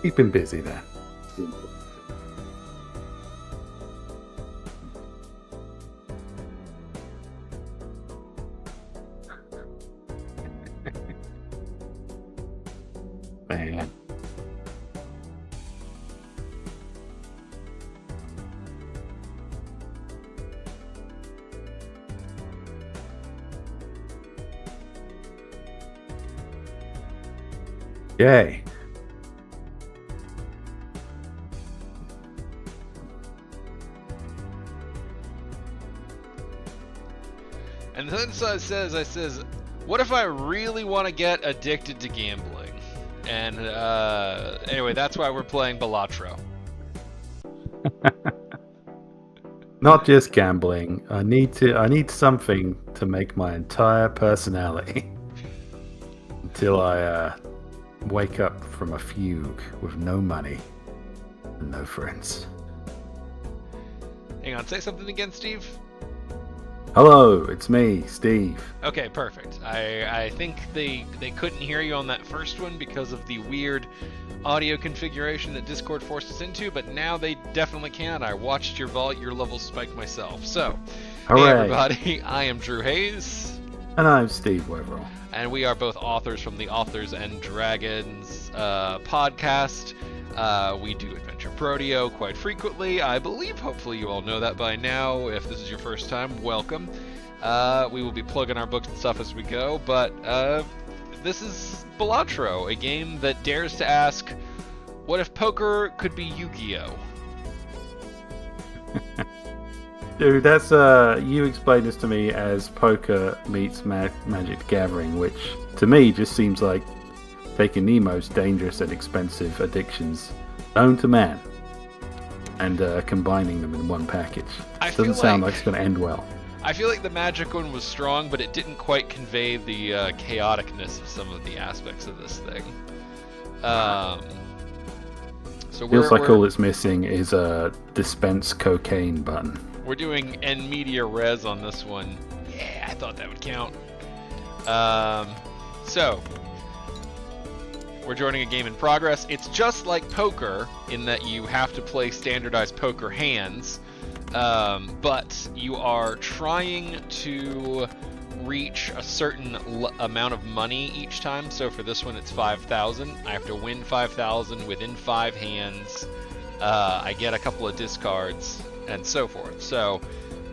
Keep him busy then. Man. Yay. And then so I says, what if I really want to get addicted to gambling? And anyway, that's why we're playing Balatro. Not just gambling. I need something to make my entire personality until I wake up from a fugue with no money and no friends. Hang on, say something again, Steve. Hello, it's me, Steve. Okay, perfect. I think they couldn't hear you on that first one because of the weird audio configuration that Discord forced us into, but now they definitely can. I watched your levels spike myself. So, Hooray. Hey everybody, I am Drew Hayes. And I'm Steve Weverill. And we are both authors from the Authors and Dragons podcast. We do Adventure Brodeo quite frequently. I believe, hopefully you all know that by now. If this is your first time, welcome. We will be plugging our books and stuff as we go, but this is Balatro, a game that dares to ask, what if poker could be Yu-Gi-Oh? Dude, that's you explained this to me as poker meets Magic the Gathering, which to me just seems like taking the most dangerous and expensive addictions known to man and combining them in one package. Doesn't sound like it's going to end well. I feel like the Magic one was strong, but it didn't quite convey the chaoticness of some of the aspects of this thing. So feels like all it's missing is a dispense cocaine button. We're doing en media res on this one. Yeah, I thought that would count. So, we're joining a game in progress. It's just like poker in that you have to play standardized poker hands, but you are trying to reach a certain amount of money each time. So for this one, it's 5,000. I have to win 5,000 within 5 hands. I get a couple of discards, and so forth. So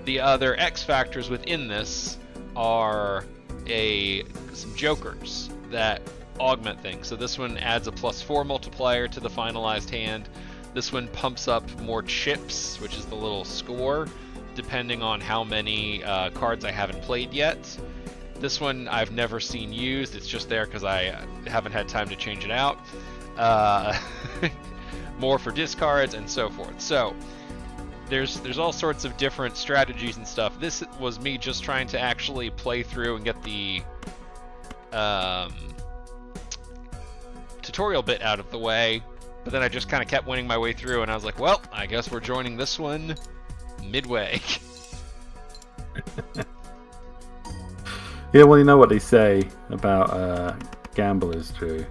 the other X factors within this are some jokers that augment things. So this one adds a +4 multiplier to the finalized hand. This one pumps up more chips, which is the little score, depending on how many cards I haven't played yet. This one I've never seen used. It's just there because I haven't had time to change it out. More for discards and so forth. So there's all sorts of different strategies and stuff. This was me just trying to actually play through and get the tutorial bit out of the way, but then I just kind of kept winning my way through, and I was like, well, I guess we're joining this one midway. Yeah, well, you know what they say about gamblers, Drew.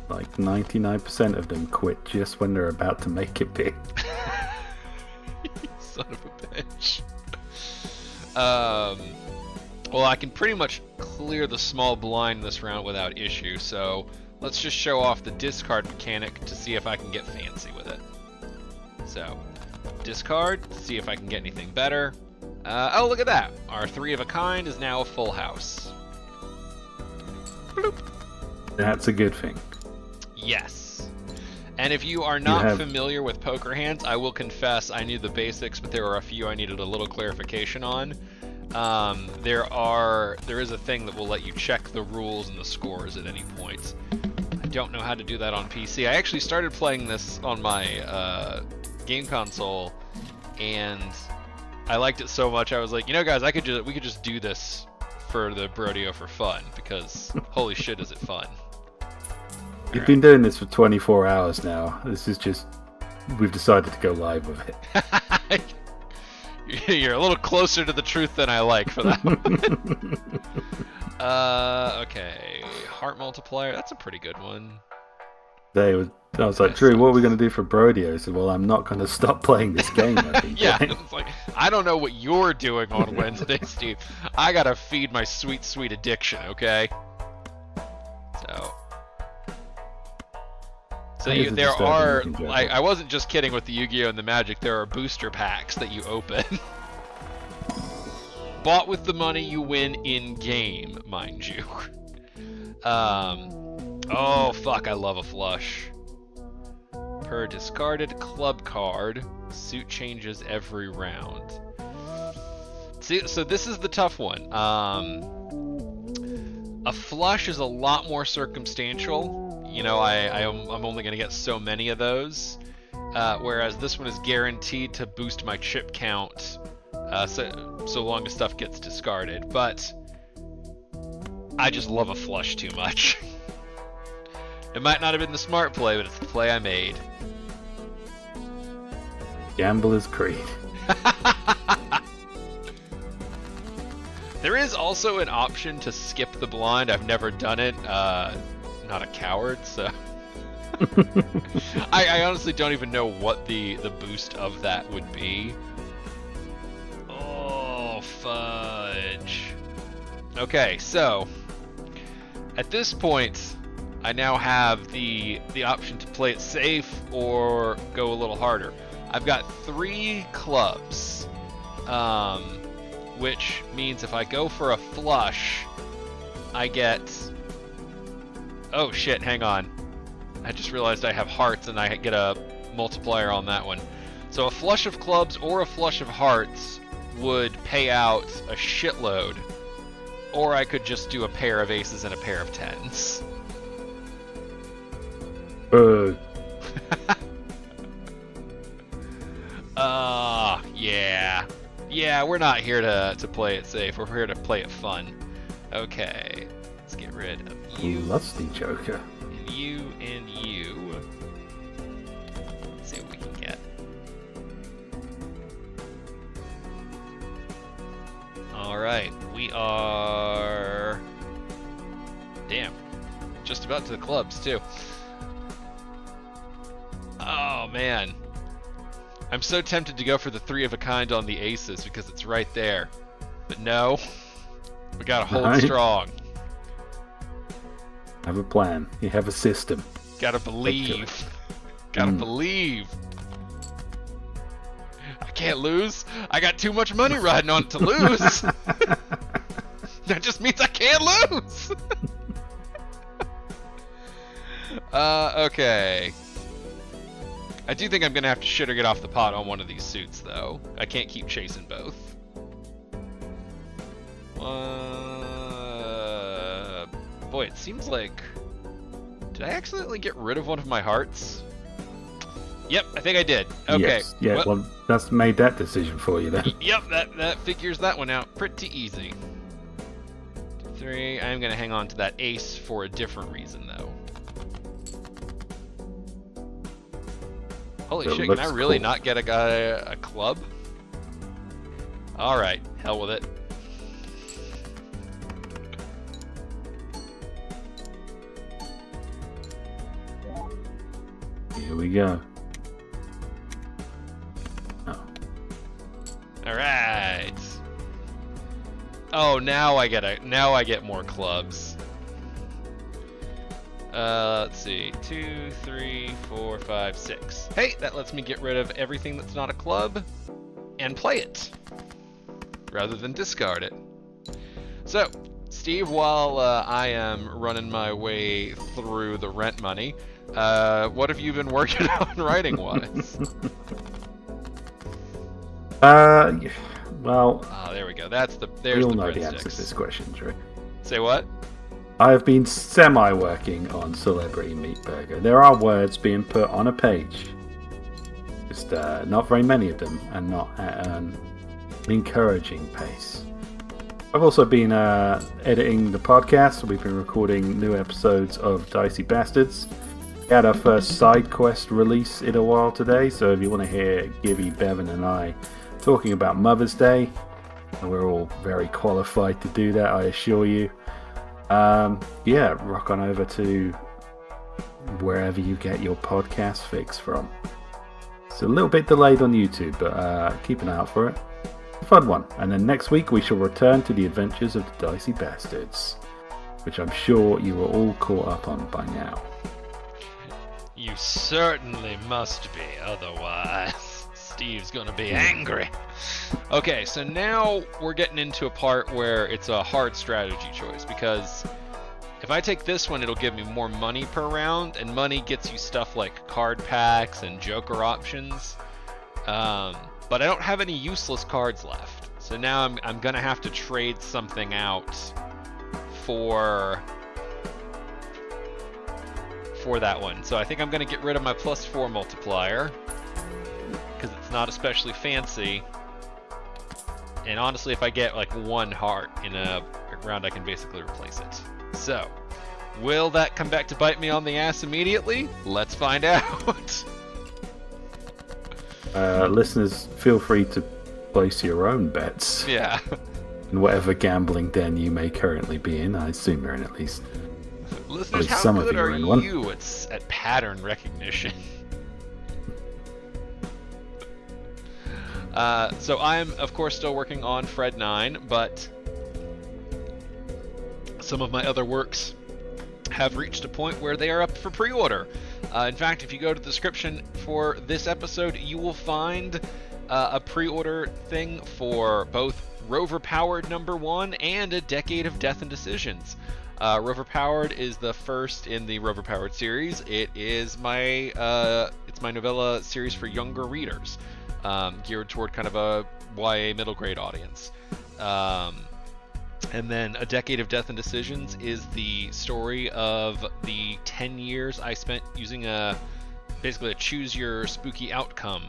Like 99% of them quit just when they're about to make it big. Son of a bitch. Well, I can pretty much clear the small blind this round without issue, so let's just show off the discard mechanic to see if I can get fancy with it. So, discard, see if I can get anything better. Oh, look at that. Our 3 of a kind is now a full house. Bloop. That's a good thing. Yes. And if you are not familiar with poker hands, I will confess I knew the basics, but there are a few I needed a little clarification on. There is a thing that will let you check the rules and the scores at any point. I don't know how to do that on PC. I actually started playing this on my game console, and I liked it so much I was like, you know, guys, we could just do this for the Brodeo for fun, because holy shit, is it fun. You've been doing this for 24 hours now. This is just, we've decided to go live with it. You're a little closer to the truth than I like for that one. Okay, heart multiplier, that's a pretty good one. I was like, Drew, what are we going to do for Brodeo? He said, well, I'm not going to stop playing this game. Yeah, it's like, I don't know what you're doing on Wednesday, Steve. I gotta feed my sweet, sweet addiction, okay? So there are, I wasn't just kidding with the Yu-Gi-Oh! And the Magic, there are booster packs that you open. Bought with the money you win in-game, mind you. Oh, fuck, I love a flush. Per discarded club card, suit changes every round. See, so this is the tough one. A flush is a lot more circumstantial. You know, I'm only going to get so many of those. Whereas this one is guaranteed to boost my chip count so long as stuff gets discarded. But I just love a flush too much. It might not have been the smart play, but it's the play I made. Gambler's Creed. There is also an option to skip the blind. I've never done it. Not a coward, so I honestly don't even know what the boost of that would be. Oh, fudge. Okay, so at this point, I now have the option to play it safe or go a little harder. I've got 3 clubs, which means if I go for a flush, I get... Oh shit, hang on. I just realized I have hearts and I get a multiplier on that one. So a flush of clubs or a flush of hearts would pay out a shitload. Or I could just do a pair of aces and a pair of tens. Yeah. Yeah, we're not here to play it safe. We're here to play it fun. Okay. Let's get rid of you. Lusty Joker. And you and you. Let's see what we can get. Alright, we are... Damn. Just about to the clubs, too. Oh, man. I'm so tempted to go for the 3 of a kind on the aces because it's right there. But no. We gotta hold strong. Have a plan. You have a system. Gotta believe. Gotta believe. I can't lose. I got too much money riding on it to lose. That just means I can't lose. Okay. I do think I'm gonna have to shit or get off the pot on one of these suits, though. I can't keep chasing both. Boy, it seems like... Did I accidentally get rid of one of my hearts? Yep, I think I did. Okay. Yes. Yeah, well, that's made that decision for you, then. Yep, that figures that one out pretty easy. 3. I'm gonna hang on to that ace for a different reason, though. Holy shit, can I really not get a club? Alright, hell with it. Here we go. Oh. Alright. Oh, now I get more clubs. Let's see. 2, 3, 4, 5, 6. Hey, that lets me get rid of everything that's not a club and play it rather than discard it. So, Steve, while I am running my way through the rent money, what have you been working on writing-wise? Well... there we go. There's we all the know the breadsticks. answer to this question, Drew. Say what? I have been semi-working on Celebrity Meat Burger. There are words being put on a page. Just not very many of them, and not at an encouraging pace. I've also been editing the podcast. We've been recording new episodes of Dicey Bastards. We had our first side quest release in a while today, so if you want to hear Gibby, Bevan and I talking about Mother's Day, and we're all very qualified to do that, I assure you. Yeah, rock on over to wherever you get your podcast fix from. It's a little bit delayed on YouTube, but keep an eye out for it. Fun one. And then next week we shall return to the adventures of the Dicey Bastards, which I'm sure you are all caught up on by now. You certainly must be, otherwise Steve's gonna be angry. Okay, so now we're getting into a part where it's a hard strategy choice, because if I take this one, it'll give me more money per round, and money gets you stuff like card packs and joker options. But I don't have any useless cards left, so now I'm gonna have to trade something out for that one. So I think I'm gonna get rid of my +4 multiplier, because it's not especially fancy. And honestly, if I get like 1 heart in a round, I can basically replace it. So, will that come back to bite me on the ass immediately? Let's find out. Listeners, feel free to place your own bets. Yeah. In whatever gambling den you may currently be in. I assume you're in at least. Listeners, how some of good you are are in one. you at pattern recognition? So I'm, of course, still working on Fred 9, but some of my other works have reached a point where they are up for pre-order. In fact, if you go to the description for this episode, you will find a pre-order thing for both Rover Powered #1 and A Decade of Death and Decisions. Rover Powered is the first in the Rover Powered series. It is my novella series for younger readers, geared toward kind of a YA middle grade audience. And then A Decade of Death and Decisions is the story of the 10 years I spent using basically a choose your spooky outcome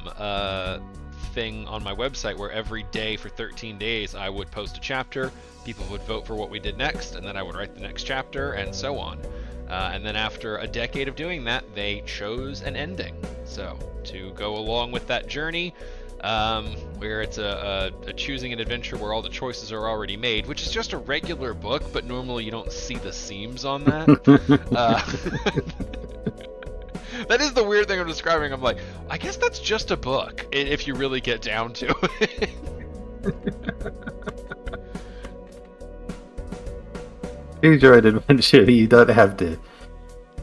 thing on my website, where every day for 13 days I would post a chapter, people would vote for what we did next, and then I would write the next chapter, and so on. And then after a decade of doing that, they chose an ending. So to go along with that journey, where it's a choosing an adventure where all the choices are already made, which is just a regular book, but normally you don't see the seams on that. That is the weird thing I'm describing. I'm like, I guess that's just a book, if you really get down to it. Choose your own adventure. You don't have the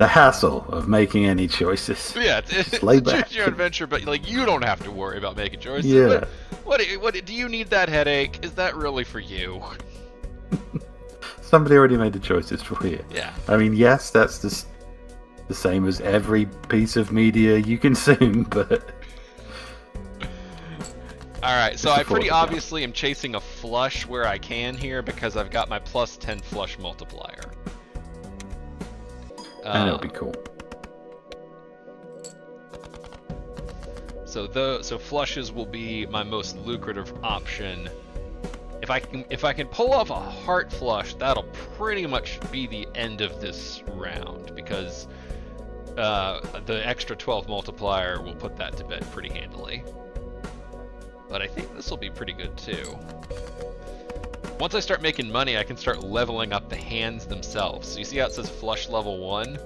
hassle of making any choices. Yeah, it's lay back. choose your adventure, but like you don't have to worry about making choices. Yeah. What do you need that headache? Is that really for you? Somebody already made the choices for you. Yeah. I mean, yes, that's the same as every piece of media you consume, but. Alright, so I pretty obviously am chasing a flush where I can here, because I've got my +10 flush multiplier. And it'll be cool. So flushes will be my most lucrative option. If I can pull off a heart flush, that'll pretty much be the end of this round, because the extra 12 multiplier will put that to bed pretty handily. But I think this will be pretty good too. Once I start making money, I can start leveling up the hands themselves. So you see how it says flush level 1?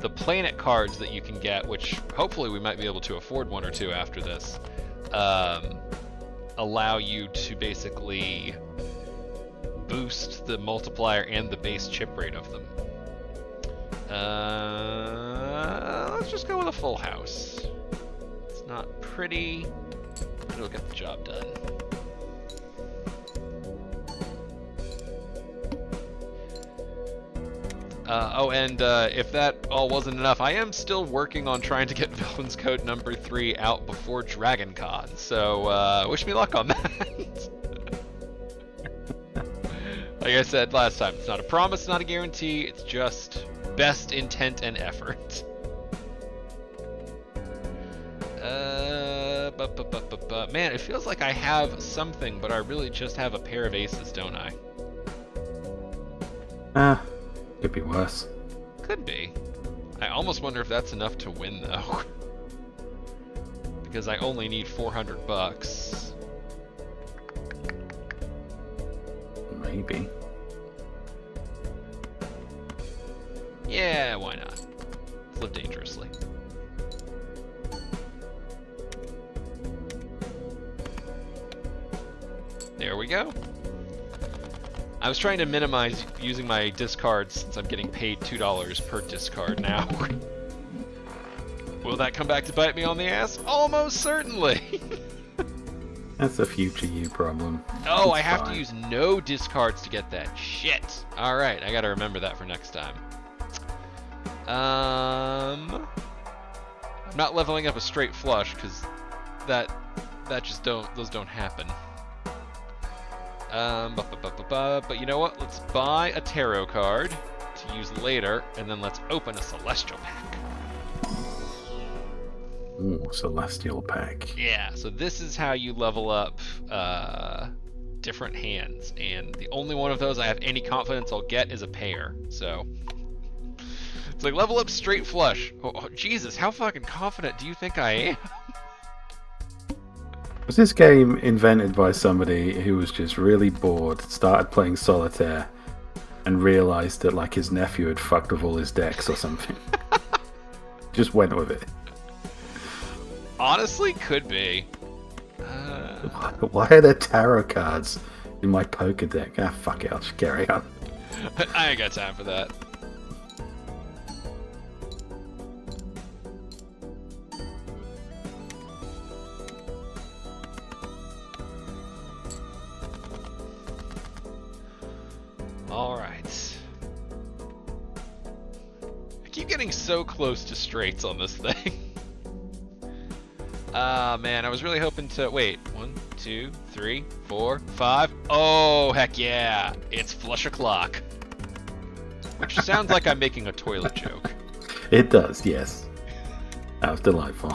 The planet cards that you can get, which hopefully we might be able to afford 1 or 2 after this, allow you to basically boost the multiplier and the base chip rate of them. Let's just go with a full house. It's not pretty, but it'll get the job done. If that all wasn't enough, I am still working on trying to get Villain's Code number 3 out before Dragon Con, so wish me luck on that. Like I said last time, it's not a promise, not a guarantee, it's just best intent and effort. Man, it feels like I have something, but I really just have a pair of aces, don't I? Could be worse. Could be. I almost wonder if that's enough to win, though. Because I only need $400. Maybe. Yeah, why not? Live dangerously. There we go. I was trying to minimize using my discards since I'm getting paid $2 per discard now. Will that come back to bite me on the ass? Almost certainly! That's a future you problem. Oh, It's I have fine. to use no discards to get that. Shit! Alright, I gotta remember that for next time. I'm not leveling up a straight flush, because that just those don't happen. But you know what? Let's buy a tarot card to use later, and then let's open a celestial pack. Ooh, celestial pack. Yeah, so this is how you level up different hands, and the only one of those I have any confidence I'll get is a pair. So it's like level up straight flush. Oh, Jesus, how fucking confident do you think I am? Was this game invented by somebody who was just really bored, started playing solitaire, and realized that like his nephew had fucked with all his decks or something? Just went with it. Honestly, could be. Why are there tarot cards in my poker deck? Ah, fuck it, I'll just carry on. I ain't got time for that. Alright. I keep getting so close to straights on this thing. Man, I was really hoping to... Wait, 1, 2, 3, 4, 5. Oh, heck yeah! It's flush o'clock. Which sounds like I'm making a toilet joke. It does, yes. That was delightful.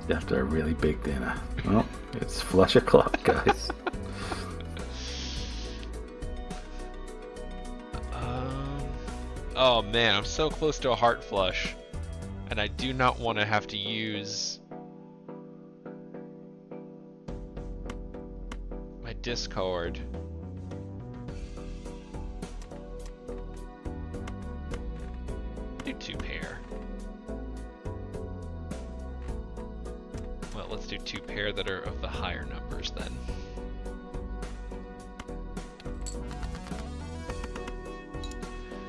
After a really big dinner. Well, it's flush o'clock, guys. Oh man, I'm so close to a heart flush. And I do not want to have to use my discard. Do 2 pair. Well, let's do 2 pair that are of the higher numbers then.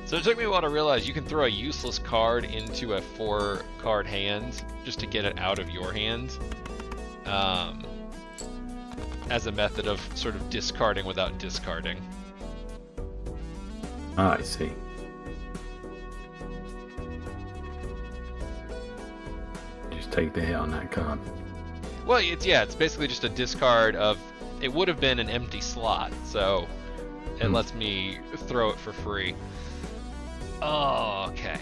So it took me a while to realize you can throw a useless card into a 4-card hand just to get it out of your hand, as a method of sort of discarding without discarding. Ah, I see. Just take the hit on that card. Well, it's basically just a discard of... It would have been an empty slot, so it lets me throw it for free. Oh, okay.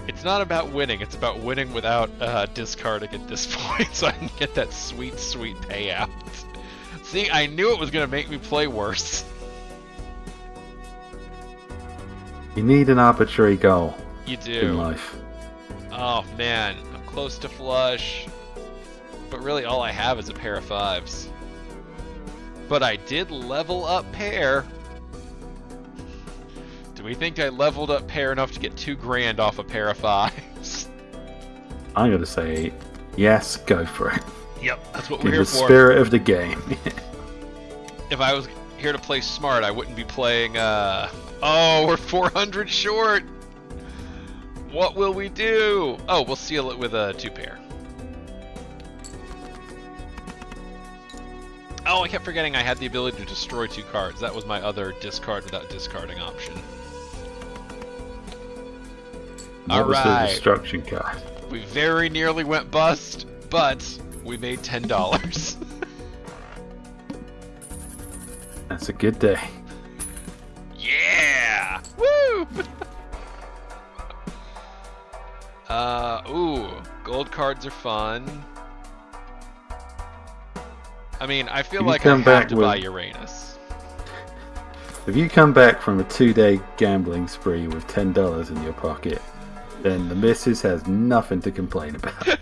It's not about winning, it's about winning without discarding at this point, so I can get that sweet, sweet payout. See, I knew it was going to make me play worse. You need an arbitrary goal You do. in life. Oh man, I'm close to flush, but really all I have is a pair of 5s. But I did level up pair. Do we think I leveled up pair enough to get 2 grand off a pair of 5s? I'm going to say, yes, go for it. Yep, that's what In we're here the for. spirit of the game. If I was here to play smart, I wouldn't be playing, Oh, we're 400 short! What will we do? Oh, we'll seal it with a 2 pair. Oh, I kept forgetting I had the ability to destroy 2 cards. That was my other discard without discarding option. What was the Alright. destruction card? We very nearly went bust, but we made $10. That's a good day. Yeah! Woo! Ooh, gold cards are fun. I mean, I feel If you like I come have back to with- buy Uranus. If you come back from a 2-day gambling spree with $10 in your pocket, then the missus has nothing to complain about.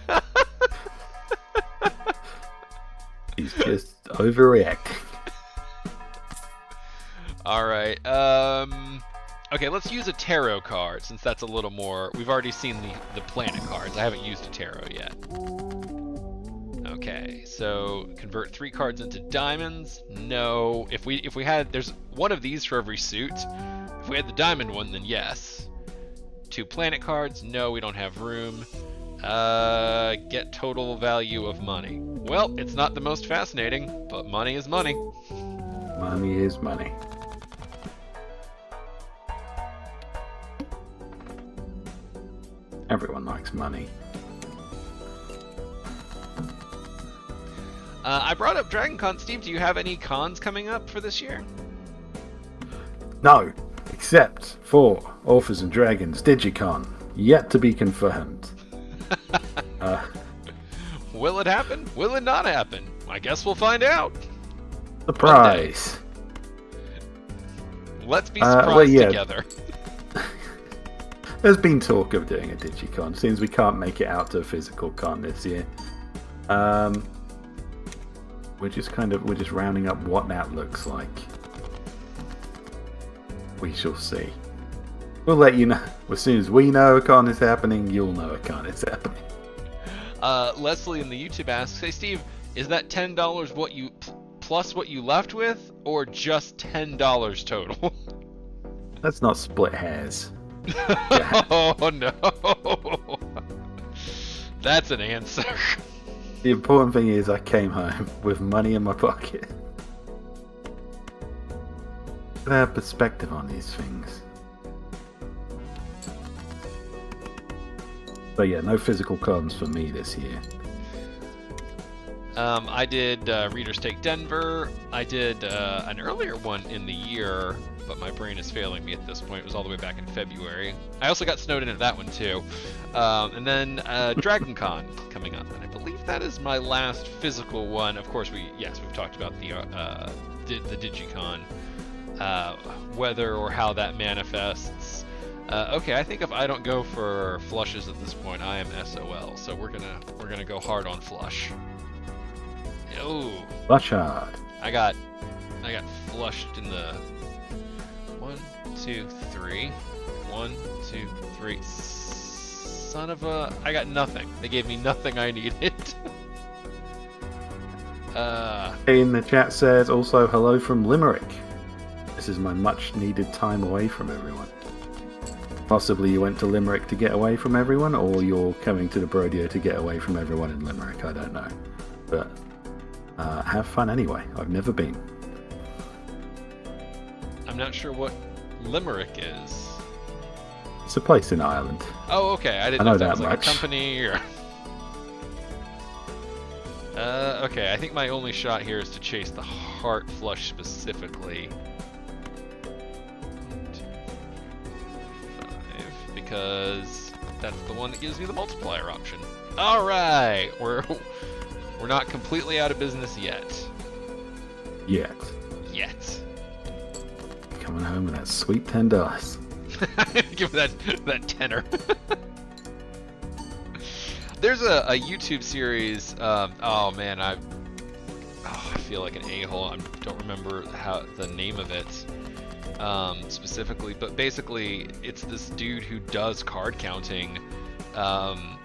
Just overreacting. All right. Okay, let's use a tarot card since that's a little more. We've already seen the planet cards. I haven't used a tarot yet. Okay, so convert 3 cards into diamonds. No. If we had, there's one of these for every suit. If we had the diamond one, then yes. 2 planet cards. No, we don't have room. Get total value of money. Well, it's not the most fascinating, but money is money. Money is money. Everyone likes money. I brought up Dragon Con. Steve, do you have any cons coming up for this year? No, except for Authors and Dragons Digicon, yet to be confirmed. Will it happen? Will it not happen? I guess we'll find out. Surprise! Let's be surprised yeah. together. There's been talk of doing a Digicon. Seems we can't make it out to a physical con this year. We're just rounding up what that looks like. We shall see. We'll let you know. As soon as we know a con is happening, you'll know a con is happening. Leslie in the YouTube asks, "Hey Steve, is that $10 what you plus what you left with, or just $10 total?" Let's not split hairs. Oh no, that's an answer. The important thing is I came home with money in my pocket. I have perspective on these things. But yeah, no physical cons for me this year. I did Reader's Take Denver. I did an earlier one in the year, but my brain is failing me at this point. It was all the way back in February. I also got snowed into that one too. And then Dragon Con coming up, and I believe that is my last physical one. Of course, we've talked about the Digicon, whether or how that manifests. Okay, I think if I don't go for flushes at this point, I am SOL. So we're gonna go hard on flush. Oh, Flush hard. I got flushed in the 1, 2, 3. 1, 2, 3. Son of a! I got nothing. They gave me nothing I needed. In the chat says also hello from Limerick. This is my much needed time away from everyone. Possibly you went to Limerick to get away from everyone, or you're coming to the Brodeo to get away from everyone in Limerick. I don't know. But have fun anyway. I've never been. I'm not sure what Limerick is. It's a place in Ireland. Oh, okay. I didn't know if that was like a company or... okay, I think my only shot here is to chase the heart flush specifically. 1, 2, 5, because that's the one that gives me the multiplier option. Alright! We're not completely out of business yet. Yet. Coming home with that sweet $10. Give me that tenner. There's a YouTube series. Oh man, I feel like an a-hole. I don't remember the name of it specifically, but basically it's this dude who does card counting,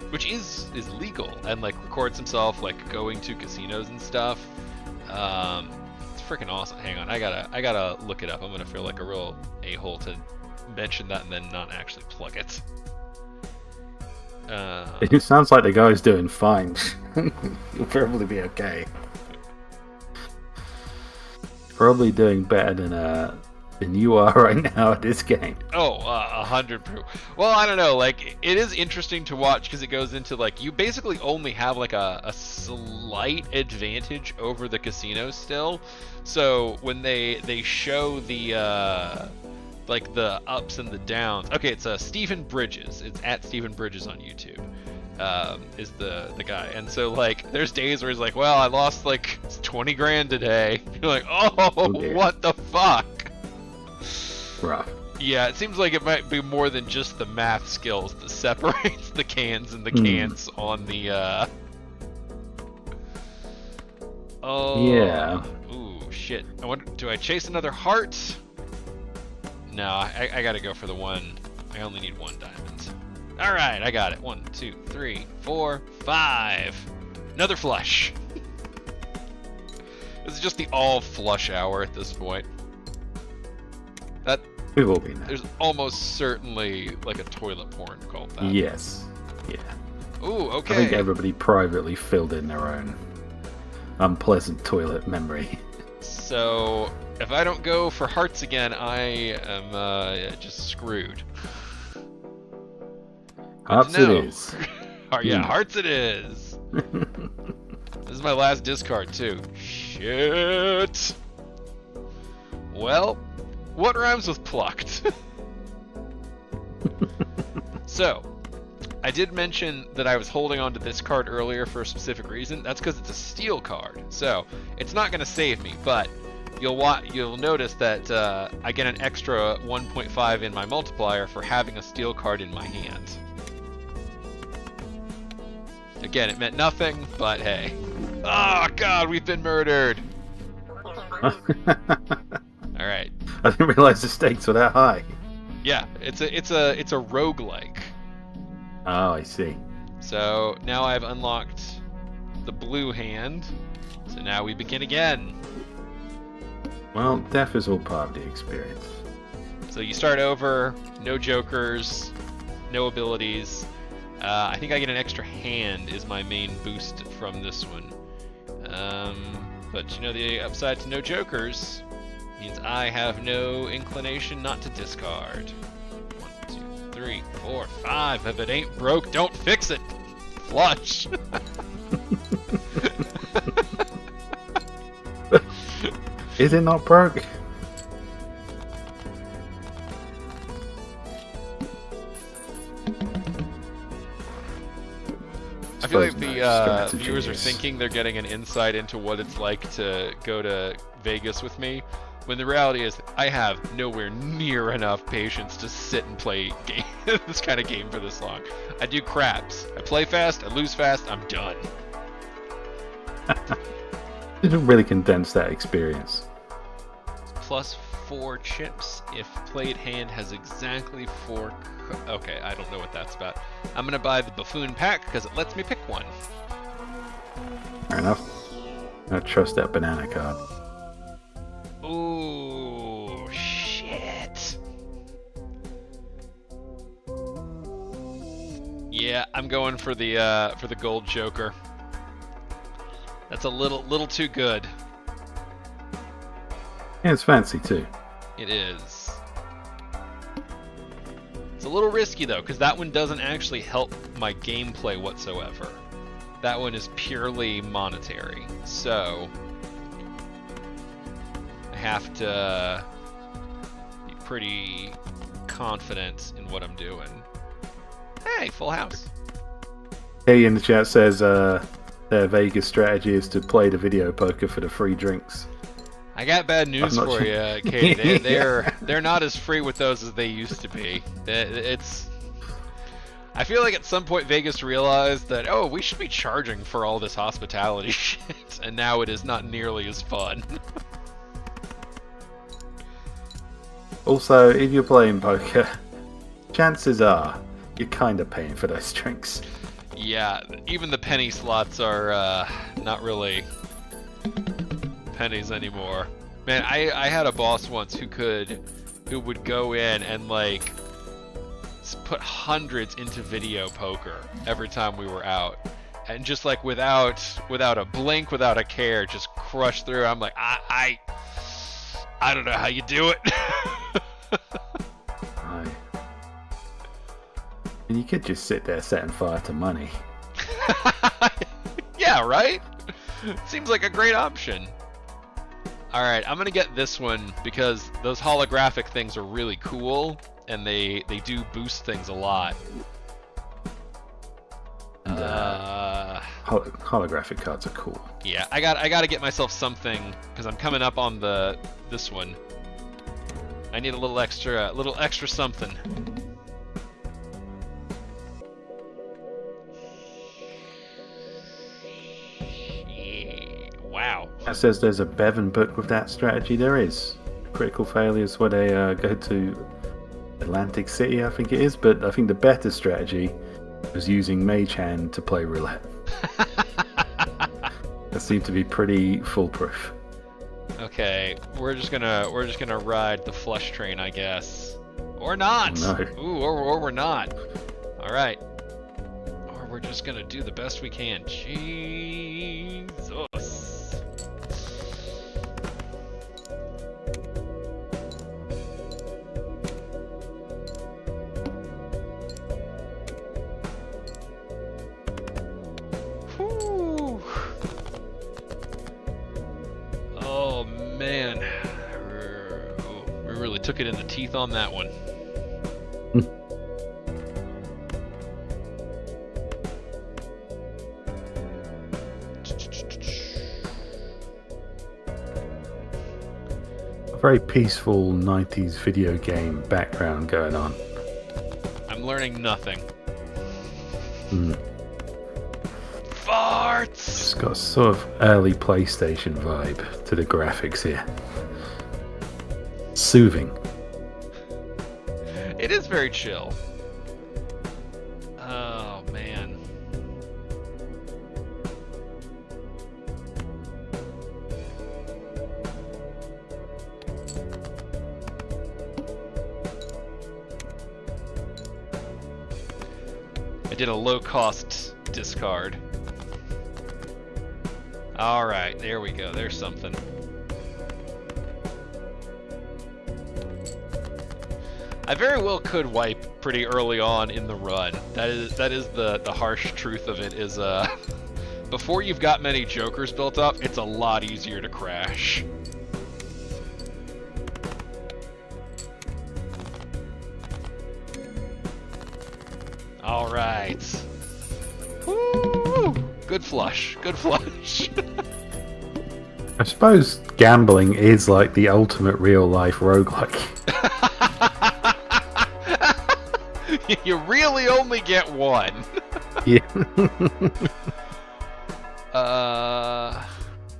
which is legal, and like records himself like going to casinos and stuff. It's freaking awesome. Hang on, I gotta look it up. I'm gonna feel like a real a-hole to mention that and then not actually plug it. It sounds like the guy's doing fine. You'll probably be okay. Probably doing better than you are right now at this game. Oh, 100%. Well, I don't know. Like, it is interesting to watch because it goes into like you basically only have like a slight advantage over the casinos still. So when they show the like the ups and the downs. Okay, it's Stephen Bridges. It's at Stephen Bridges on YouTube. Is the guy. And so like there's days where he's like, well, I lost like 20 grand today. You're like, oh what the fuck? Rough. Yeah, it seems like it might be more than just the math skills that separates the cans and the cans on the Yeah. Ooh, shit. I wonder, do I chase another heart? No, I gotta go for the one. I only need 1 diamond. Alright, I got it. 1, 2, 3, 4, 5. Another flush. This is just the all flush hour at this point. That We've all been there. there's almost certainly like a toilet porn called that. Yes. Yeah. Ooh, okay. I think everybody privately filled in their own unpleasant toilet memory. So if I don't go for hearts again, I am just screwed. Hearts it is. Oh, yeah, hearts it is. This is my last discard too. Shit. Well, what rhymes with plucked? So, I did mention that I was holding on to this card earlier for a specific reason. That's because it's a steel card. So, it's not going to save me, but you'll notice that I get an extra 1.5 in my multiplier for having a steel card in my hand. Again, it meant nothing, but hey. Oh god, we've been murdered! Alright. I didn't realize the stakes were that high. Yeah, it's a roguelike. Oh, I see. So now I've unlocked the blue hand. So now we begin again. Well, death is all part of the experience. So you start over, no jokers, no abilities. I think I get an extra hand is my main boost from this one. But you know, the upside to no jokers means I have no inclination not to discard. 1, 2, 3, 4, 5. If it ain't broke, don't fix it. Flush. Is it not broke? I feel like the viewers are thinking they're getting an insight into what it's like to go to Vegas with me, when the reality is I have nowhere near enough patience to sit and play this kind of game for this long. I do craps. I play fast, I lose fast, I'm done. It didn't really condense that experience. Plus 4 chips if played hand has exactly 4... Okay, I don't know what that's about. I'm gonna buy the buffoon pack because it lets me pick one. Fair enough. I trust that banana card. Ooh, shit. Yeah, I'm going for the gold joker. That's a little too good. Yeah, it's fancy too. It is. It's a little risky though, because that one doesn't actually help my gameplay whatsoever. That one is purely monetary. So I have to be pretty confident in what I'm doing. Hey, full house. Katie in the chat says their Vegas strategy is to play the video poker for the free drinks. I got bad news for you, Katie. They're not as free with those as they used to be. I feel like at some point Vegas realized that, oh, we should be charging for all this hospitality shit, and now it is not nearly as fun. Also, if you're playing poker, chances are you're kind of paying for those drinks. Yeah, even the penny slots are not really pennies anymore. Man, I had a boss once who would go in and like put hundreds into video poker every time we were out, and just like without a blink, without a care, just crush through. I'm like, I don't know how you do it. And you could just sit there setting fire to money. Yeah, right? Seems like a great option. Alright, I'm gonna get this one because those holographic things are really cool, and they do boost things a lot. And, holographic cards are cool. Yeah, I gotta get myself something because I'm coming up on this one. I need a little extra something. Wow. That says there's a Bevan book with that strategy. There is. Critical failures where they go to Atlantic City, I think it is. But I think the better strategy was using Mage Hand to play roulette. That seemed to be pretty foolproof. Okay, we're just gonna ride the flush train, I guess, or not. No. Ooh, or we're not. All right, or we're just gonna do the best we can. Jesus. Whew. Oh man, we really took it in the teeth on that one. A very peaceful 90s video game background going on. I'm learning nothing. Mm. Farts! It's got a sort of early PlayStation vibe to the graphics here. Soothing. It is very chill. Oh man. I did a low-cost discard. Alright, there we go. There's something. I very well could wipe pretty early on in the run. That is the harsh truth of it is before you've got many jokers built up, it's a lot easier to crash. Alright. Woo! Good flush. Good flush. I suppose gambling is like the ultimate real-life roguelike. You really only get one. Yeah.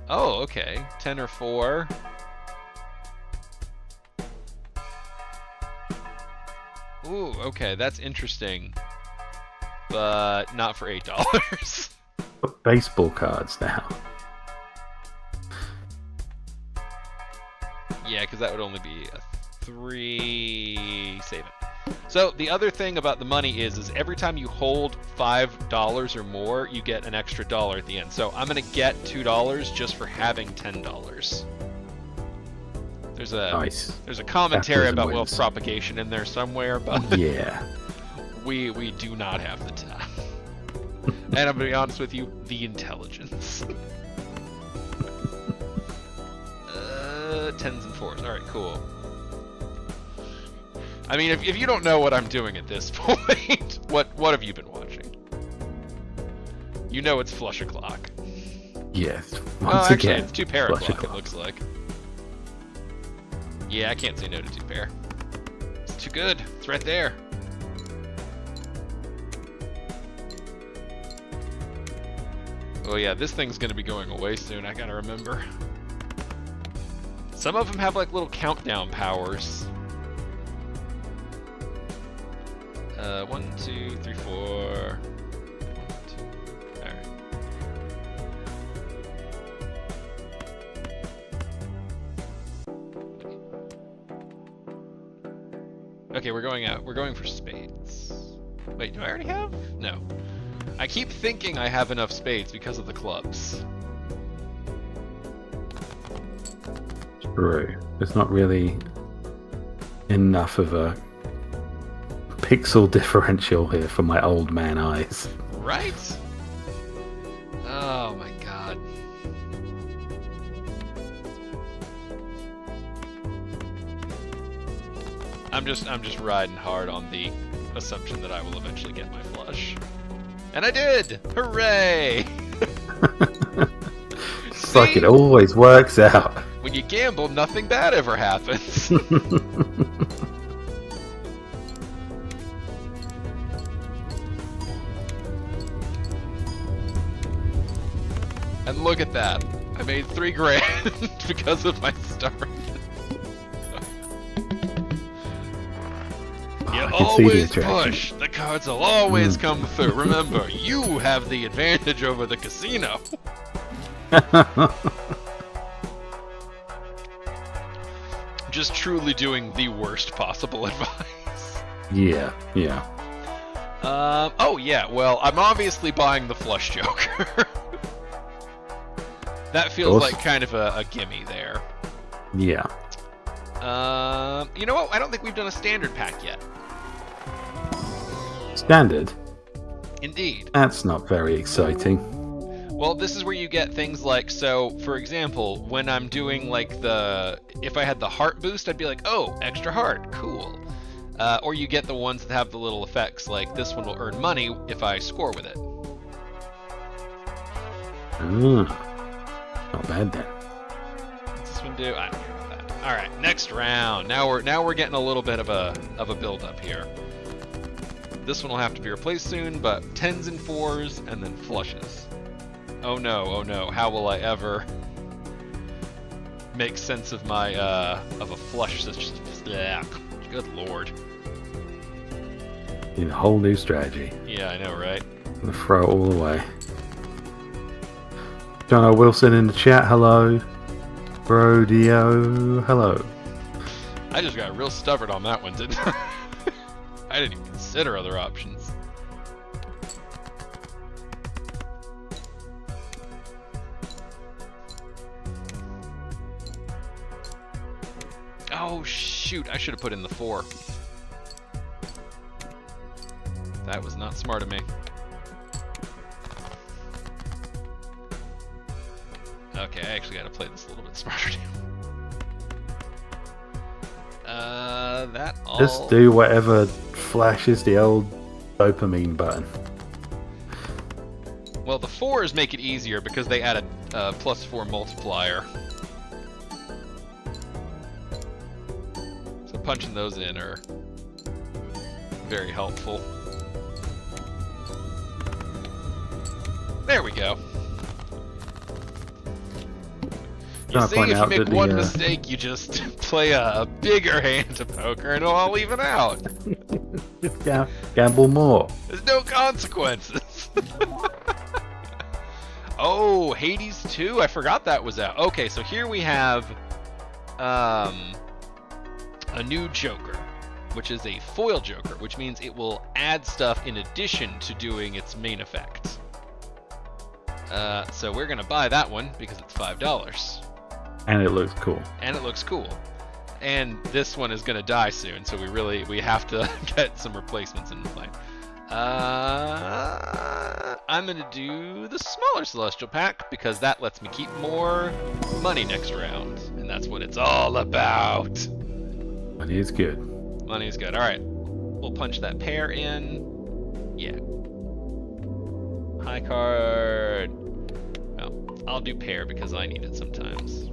Oh, okay. 10 or 4. Ooh, okay, that's interesting. But not for $8. Baseball cards now. Yeah, because that would only be a 3. Save it. So the other thing about the money is every time you hold $5 or more, you get an extra $1 at the end. So I'm gonna get $2 just for having $10. There's a commentary about wealth propagation in there somewhere, but yeah, we do not have the time. And I'm gonna be honest with you, the intelligence. 10s and 4s. All right, cool. I mean, if you don't know what I'm doing at this point, what have you been watching? You know it's flush o'clock. Yes. Once again, it's 2 pair o'clock, it looks like. Yeah, I can't say no to 2 pair. It's too good. It's right there. Oh yeah, this thing's gonna be going away soon, I gotta remember. Some of them have like little countdown powers. 1, 2, 3, 4. 1, 2. Alright. Okay, we're going out. We're going for spades. Wait, do I already have? No. I keep thinking I have enough spades because of the clubs. True. There's not really enough of a pixel differential here for my old man eyes. Right? Oh my god. I'm just riding hard on the assumption that I will eventually get my flush. And I did! Hooray! It's like it always works out. When you gamble, nothing bad ever happens. And look at that. I made 3 grand because of my start. You always push. The cards will always come through. Remember, you have the advantage over the casino. Just truly doing the worst possible advice. Yeah. Oh yeah, well, I'm obviously buying the flush joker. That feels like kind of a gimme there. Yeah. You know what? I don't think we've done a standard pack yet. Standard? Indeed. That's not very exciting. Well, this is where you get things like, so, for example, when I'm doing, like, if I had the heart boost, I'd be like, oh, extra heart, cool. Or you get the ones that have the little effects, like this one will earn money if I score with it. Not bad then. What's this one do? I don't care about that. All right, next round. Now we're getting a little bit of a build up here. This one will have to be replaced soon, but 10s and 4s and then flushes. Oh no! How will I ever make sense of my of a flush such? Good lord! Need a whole new strategy. Yeah, I know, right? I'm gonna throw it all away. John O. Wilson in the chat, hello. Brodeo, hello. I just got real stubborn on that one, didn't I? I didn't even consider other options. Oh shoot, I should have put in the 4. That was not smart of me. Okay, I actually gotta play this a little bit smarter too. That all... Just do whatever flashes the old dopamine button. Well, the 4s make it easier because they add a +4 multiplier. So punching those in are very helpful. There we go. You see, if you make one mistake, you just play a bigger hand of poker and it'll all even out. Gamble more. There's no consequences. Oh, Hades 2? I forgot that was out. Okay, so here we have a new Joker, which is a foil Joker, which means it will add stuff in addition to doing its main effect. So we're going to buy that one because it's $5. And it looks cool. And it looks cool. And this one is going to die soon, so we have to get some replacements in play. I'm going to do the smaller Celestial Pack because that lets me keep more money next round. And that's what it's all about. Money is good. Money is good. All right. We'll punch that pair in. Yeah. High card. Well, I'll do pair because I need it sometimes.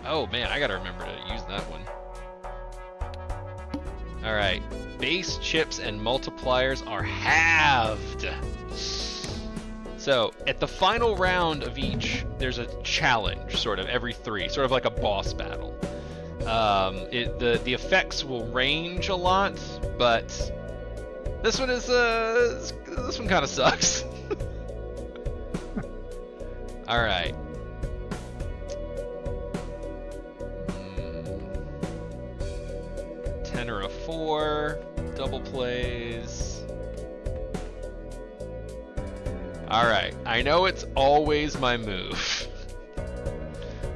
Oh man, I gotta remember to use that one. Alright, base, chips, and multipliers are halved. So, at the final round of each, there's a challenge, sort of, every 3, sort of like a boss battle. The effects will range a lot, but this one is, this one kind of sucks. Alright. 10 or a 4, double plays. Alright, I know it's always my move.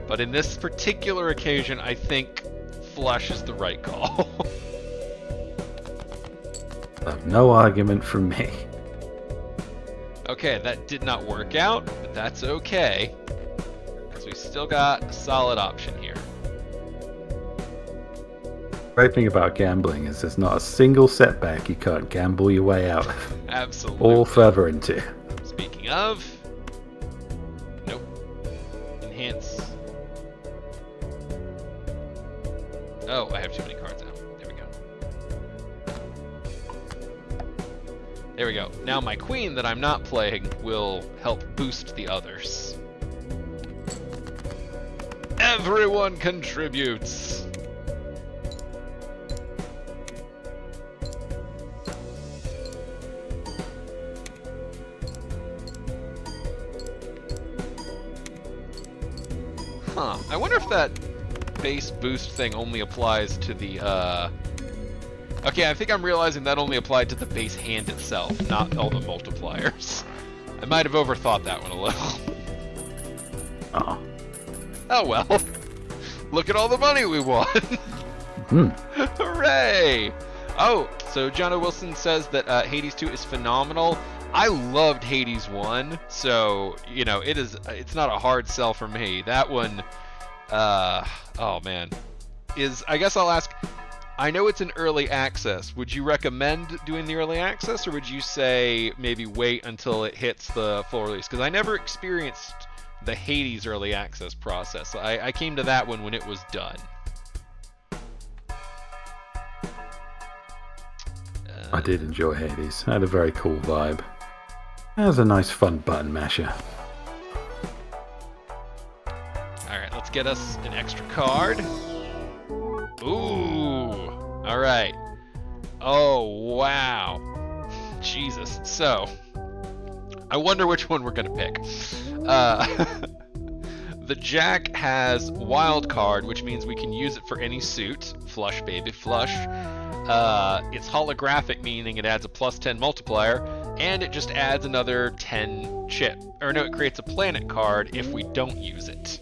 But in this particular occasion, I think flush is the right call. No argument from me. Okay, that did not work out, but that's okay. Because we still got a solid option here. The great thing about gambling is there's not a single setback you can't gamble your way out of. Absolutely. Or further into. Speaking of... Nope. Enhance. Oh, I have too many cards out. There we go. There we go. Now my queen that I'm not playing will help boost the others. Everyone contributes! Huh. I wonder if that base boost thing only applies to the, Okay, I think I'm realizing that only applied to the base hand itself, not all the multipliers. I might have overthought that one a little. Oh. Oh well. Look at all the money we won! Hooray! Oh, so John O. Wilson says that Hades 2 is phenomenal. I loved Hades 1, so, you know, it's not a hard sell for me. That one, oh man. I guess I'll ask, I know it's an early access. Would you recommend doing the early access, or would you say maybe wait until it hits the full release? Because I never experienced the Hades early access process. I came to that one when it was done. I did enjoy Hades. It had a very cool vibe. It was a nice fun button masher. Alright, let's get us an extra card. Ooh! Alright. Oh, wow. Jesus. So, I wonder which one we're going to pick. The Jack has Wild Card, which means we can use it for any suit. Flush, baby, flush. It's holographic, meaning it adds a +10 multiplier, and it just adds another 10 chip. Or no, it creates a planet card if we don't use it.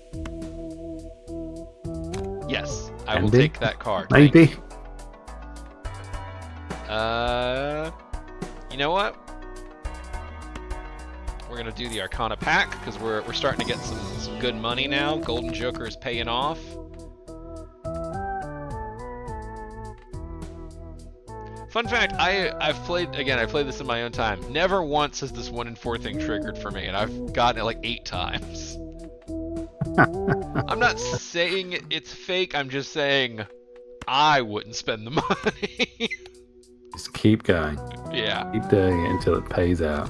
Yes, I will take that card. Maybe. You know what? We're gonna do the Arcana pack because we're starting to get some good money now. Golden Joker is paying off. Fun fact, I've played this in my own time. Never once has this 1 in 4 thing triggered for me, and I've gotten it like 8 times. I'm not saying it's fake, I'm just saying I wouldn't spend the money. Just keep going. Yeah. Keep doing it until it pays out.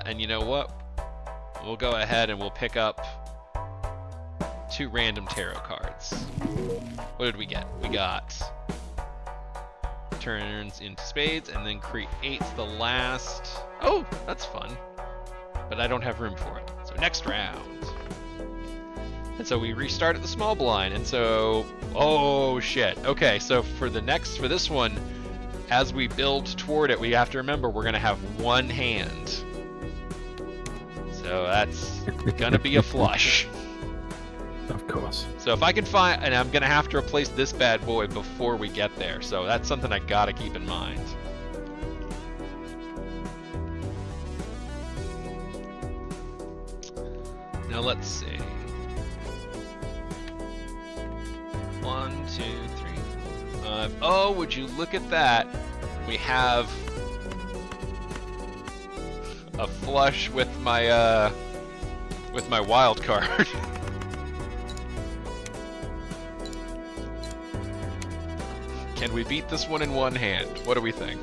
And you know what? We'll go ahead and we'll pick up 2 random tarot cards. What did we get? We got turns into spades and then creates the last... Oh, that's fun. But I don't have room for it. So next round. And so we restart at the small blind. And so... Oh, shit. Okay, so for this one, as we build toward it, we have to remember we're going to have one hand. So that's gonna be a flush. Of course. So if I can find, and I'm gonna have to replace this bad boy before we get there. So that's something I gotta keep in mind. Now let's see. 1, 2, 3, 4, 5. Oh, would you look at that? We have a flush with my wild card. Can we beat this one in one hand? What do we think?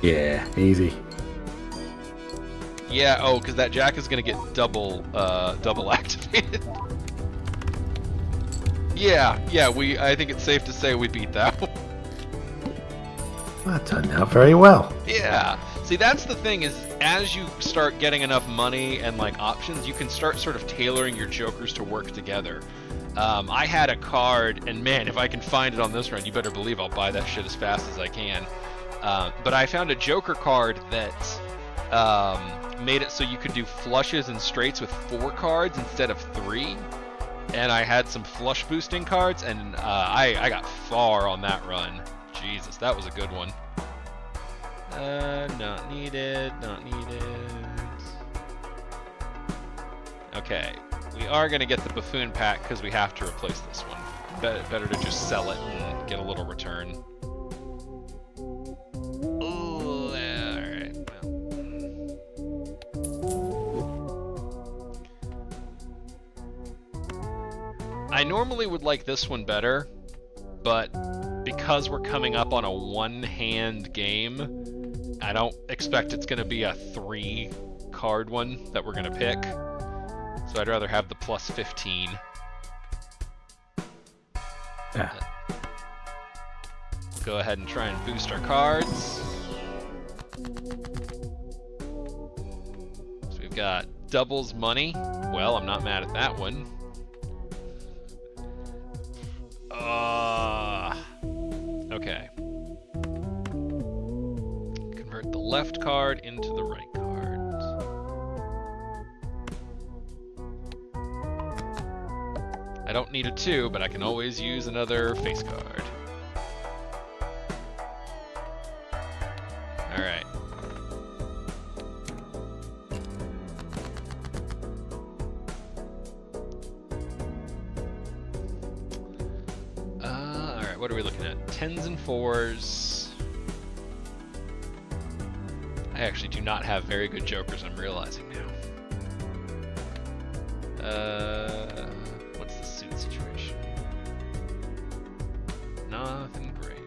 Yeah, easy. Yeah, oh, because that Jack is gonna get double activated. Yeah, I think it's safe to say we beat that one. That turned out very well. Yeah. See, that's the thing is, as you start getting enough money and like options, you can start sort of tailoring your jokers to work together. I had a card, and man, if I can find it on this run, you better believe I'll buy that shit as fast as I can. But I found a joker card that made it so you could do flushes and straights with 4 cards instead of 3. And I had some flush boosting cards, and I got far on that run. Jesus, that was a good one. Not needed, not needed. Okay, we are going to get the buffoon pack because we have to replace this one. Better to just sell it and get a little return. Ooh, alright. I normally would like this one better, but because because we're coming up on a one-hand game, I don't expect it's going to be a 3-card one that we're going to pick. So I'd rather have the plus 15. Yeah. We'll go ahead and try and boost our cards. So we've got doubles money. Well, I'm not mad at that one. Okay. Convert the left card into the right card. I don't need a 2, but I can always use another face card. Alright. Alright, what are we looking at? 10s and 4s. I actually do not have very good jokers, I'm realizing now. What's the suit situation? Nothing great.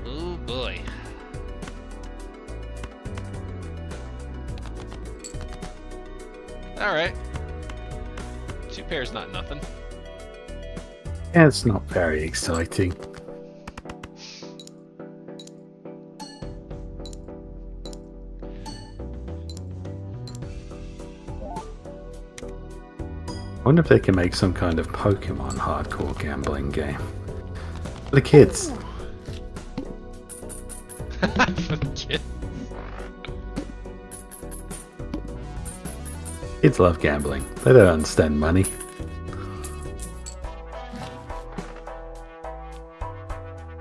Oh boy. Alright. 2 pairs, not nothing. Yeah, it's not very exciting. I wonder if they can make some kind of Pokemon hardcore gambling game. For the kids. For the kid. Kids love gambling. They don't understand money.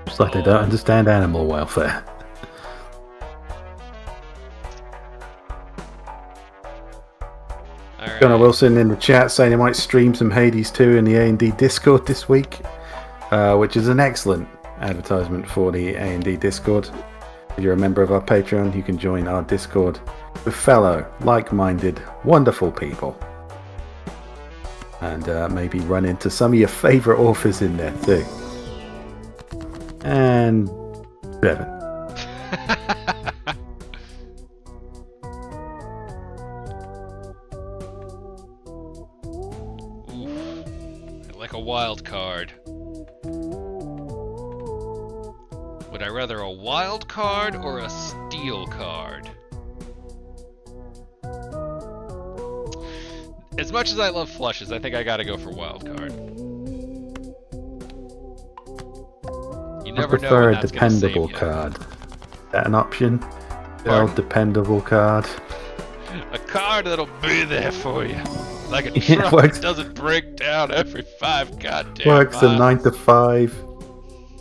Just like they don't understand animal welfare. Connor Wilson in the chat saying he might stream some Hades 2 in the A&D Discord this week, which is an excellent advertisement for the A&D Discord. If you're a member of our Patreon, you can join our Discord with fellow, like-minded, wonderful people. And maybe run into some of your favourite authors in there too. And Bevan. A wild card. Would I rather a wild card or a steel card? As much as I love flushes, I think I gotta go for wild card. You never know when that's gonna save you. I prefer a dependable card. Is that an option? A dependable card. A card that'll be there for you. Like a truck that doesn't break down every 5 goddamn Works miles. a 9 to 5.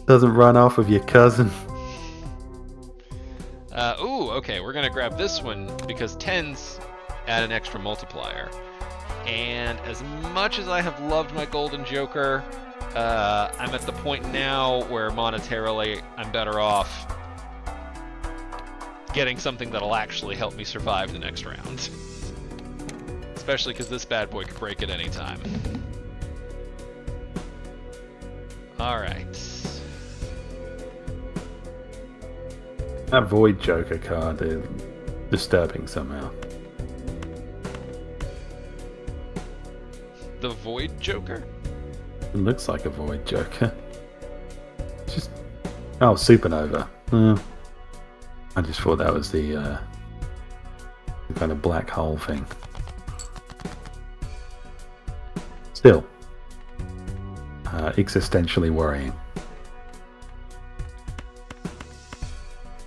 Doesn't run off with your cousin. Ooh, okay, we're gonna grab this one because 10s add an extra multiplier. And as much as I have loved my Golden Joker, I'm at the point now where monetarily I'm better off getting something that'll actually help me survive the next round. Especially because this bad boy could break at any time. Alright. That Void Joker card is disturbing somehow. The Void Joker? It looks like a Void Joker. Just... Oh, Supernova. I just thought that was the kind of black hole thing. Still, existentially worrying.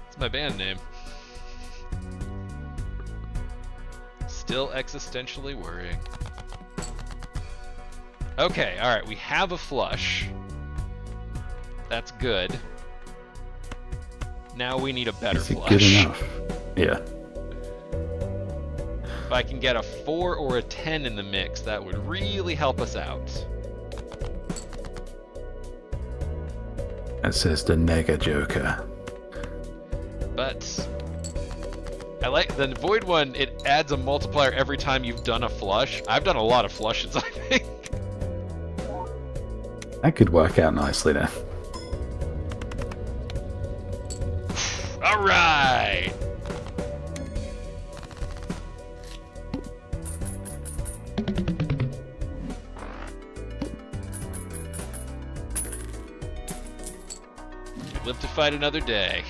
It's my band name. Still existentially worrying. Okay, alright, we have a flush. That's good. Now we need a better flush. Good enough. Yeah. If I can get a 4 or a 10 in the mix, that would really help us out. That says the Nega Joker. But I like the Void one, it adds a multiplier every time you've done a flush. I've done a lot of flushes, I think. That could work out nicely then. All right. Live to fight another day.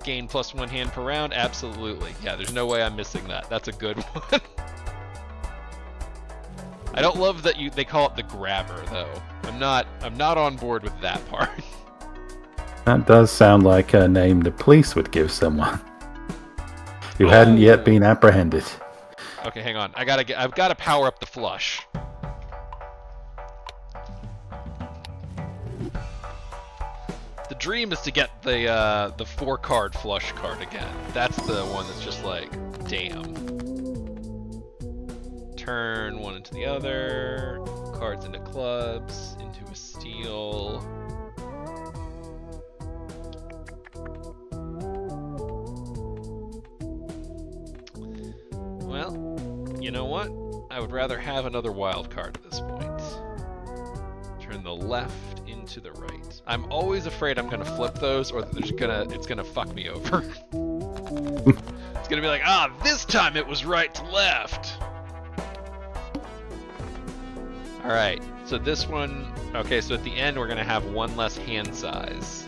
Gain +1 hand per round? Absolutely. Yeah, there's no way I'm missing that. That's a good one. I don't love that they call it the grabber though. I'm not on board with that part. That does sound like a name the police would give someone who hadn't yet been apprehended. Okay, hang on. I've got to power up the flush. The dream is to get the 4-card flush card again. That's the one that's just like, damn. Turn one into the other. Cards into clubs, into a steal. Well, you know what? I would rather have another wild card at this point. Turn the left into the right. I'm always afraid I'm gonna flip those, or that it's gonna fuck me over. It's gonna be like, this time it was right to left. All right, so this one. Okay, so at the end we're gonna have one less hand size.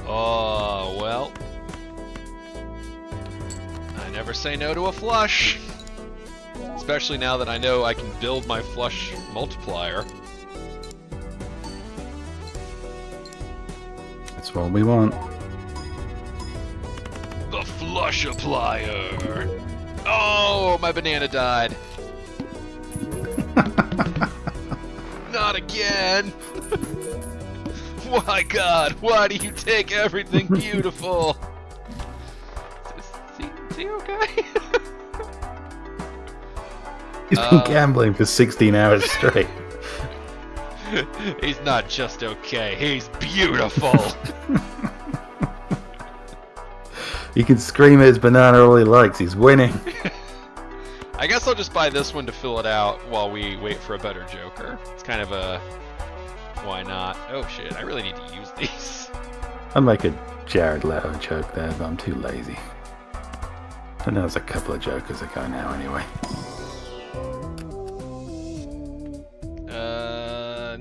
Oh well. I never say no to a flush. Especially now that I know I can build my flush multiplier. That's what we want. The flush applier. Oh, my banana died. Not again. Why, God? Why do you take everything beautiful? Is he okay? He's been gambling for 16 hours straight. He's not just okay, he's beautiful. He can scream at his banana all he likes, he's winning. I guess I'll just buy this one to fill it out while we wait for a better Joker. It's kind of a... why not? Oh shit, I really need to use these. I'd make a Jared Leto joke there, but I'm too lazy. I know there's a couple of Jokers that go now anyway.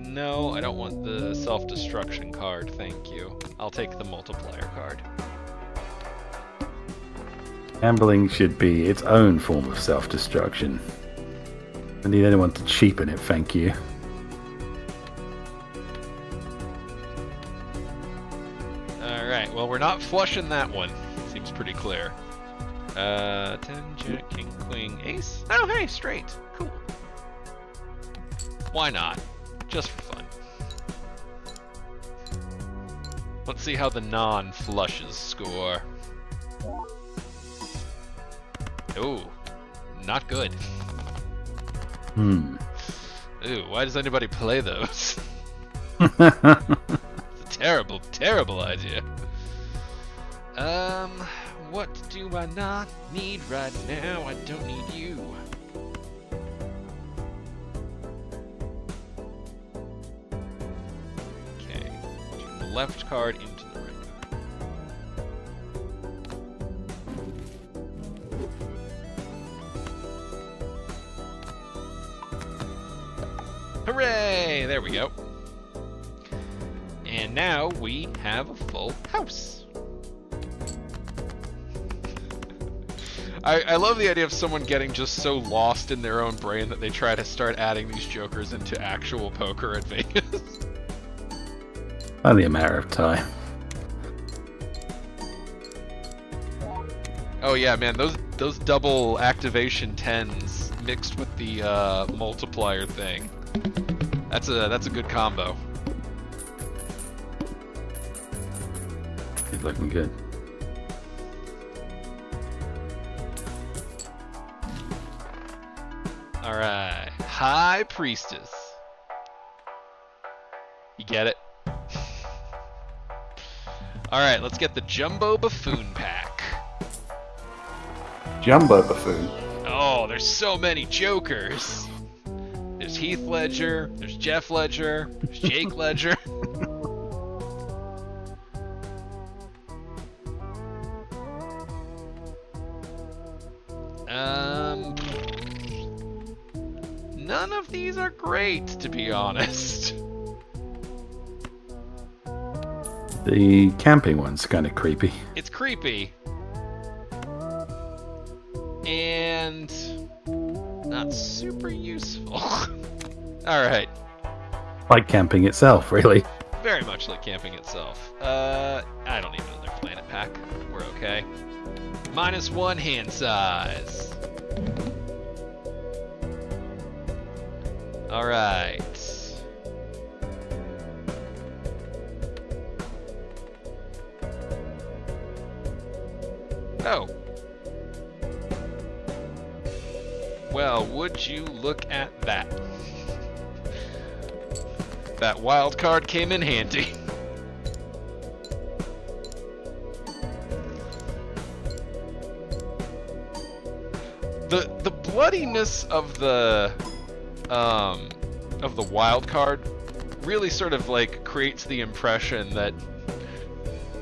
No, I don't want the self-destruction card, thank you. I'll take the multiplier card. Gambling should be its own form of self-destruction. I need anyone to cheapen it, thank you. Alright, well we're not flushing that one. Seems pretty clear. 10, Jack, King, Queen, Ace? Oh hey, straight. Cool. Why not? Just for fun. Let's see how the non-flushes score. Ooh, not good. Ooh, why does anybody play those? It's a terrible, terrible idea. What do I not need right now? I don't need you. Okay, turn the left card into the right. Hooray! There we go. And now we have a full house. I love the idea of someone getting just so lost in their own brain that they try to start adding these jokers into actual poker at Vegas. only a matter of time. Oh yeah, man, those double activation 10s mixed with the multiplier thing. That's a good combo. He's looking good. Alright. High Priestess. You get it? Alright, let's get the Jumbo Buffoon pack. Jumbo Buffoon. Oh, there's so many Jokers. There's Heath Ledger, there's Jeff Ledger, there's Jake Ledger. None of these are great, to be honest. The camping one's kind of creepy. It's creepy. And not super useful. Alright. Like camping itself, really. Very much like camping itself. I don't need another planet pack. We're okay. -1 hand size. Alright. Oh. Well, would you look at that? That wild card came in handy. The bloodiness of the wild card really sort of like creates the impression that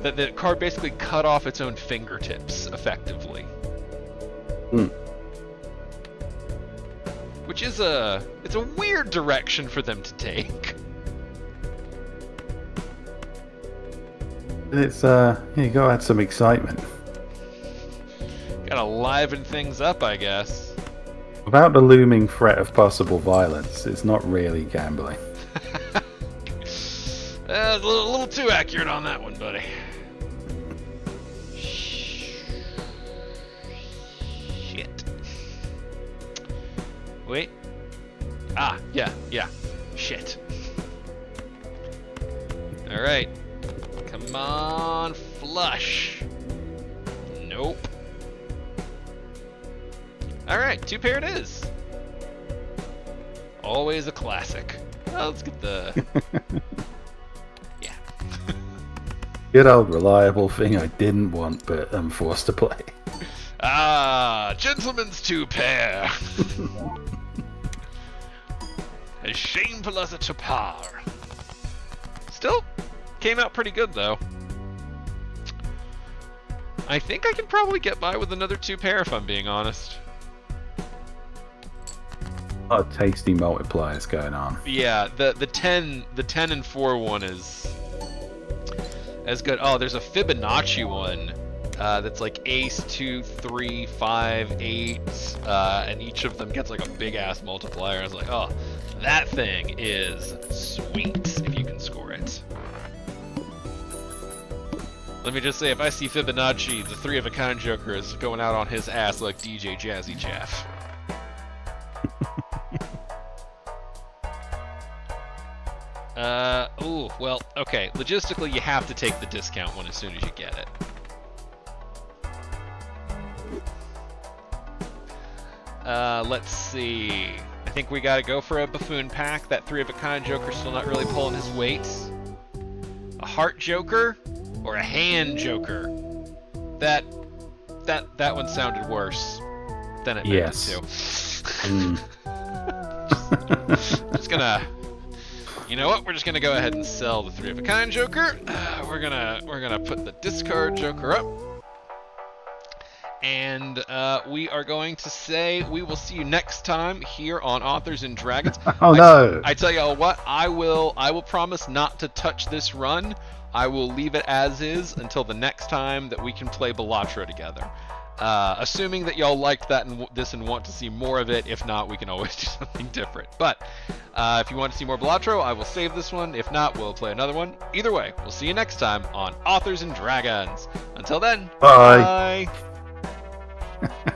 the card basically cut off its own fingertips effectively. Hmm. Which is it's a weird direction for them to take. It's you gotta add some excitement. Gotta liven things up, I guess. Without the looming threat of possible violence, it's not really gambling. A little too accurate on that one, buddy. Shit. Wait. Ah, yeah. Shit. Alright. Come on, flush. Nope. Alright, 2 pair it is. Always a classic. Well, let's get the... Yeah. Good old reliable thing I didn't want, but I'm forced to play. Ah, gentlemen's 2 pair. As shameful as a chapar. Still came out pretty good, though. I think I can probably get by with another 2 pair if I'm being honest. A lot of tasty multipliers going on. Yeah, the 10 and 4 one is as good. Oh, there's a Fibonacci one that's like ace 2, 3, 5, 8, and each of them gets like a big ass multiplier. I was like, oh, that thing is sweet if you can score it. Let me just say, if I see Fibonacci, the 3 of a kind Joker is going out on his ass like DJ Jazzy Jeff. Ooh, well, okay. Logistically, you have to take the discount one as soon as you get it. Let's see. I think we gotta go for a Buffoon pack. That 3 of a kind Joker's still not really pulling his weight. A Heart Joker or a Hand Joker? That one sounded worse than it meant to. Just gonna... You know what? We're just gonna go ahead and sell the 3 of a kind Joker. We're gonna put the discard Joker up, and we are going to say we will see you next time here on Authors and Dragons. Oh no! I tell you what, I will promise not to touch this run. I will leave it as is until the next time that we can play Balatro together. Assuming that y'all liked that and this and want to see more of it. If not, we can always do something different. But if you want to see more Balatro, I will save this one. If not, we'll play another one. Either way, we'll see you next time on Authors and Dragons. Until then, bye. bye.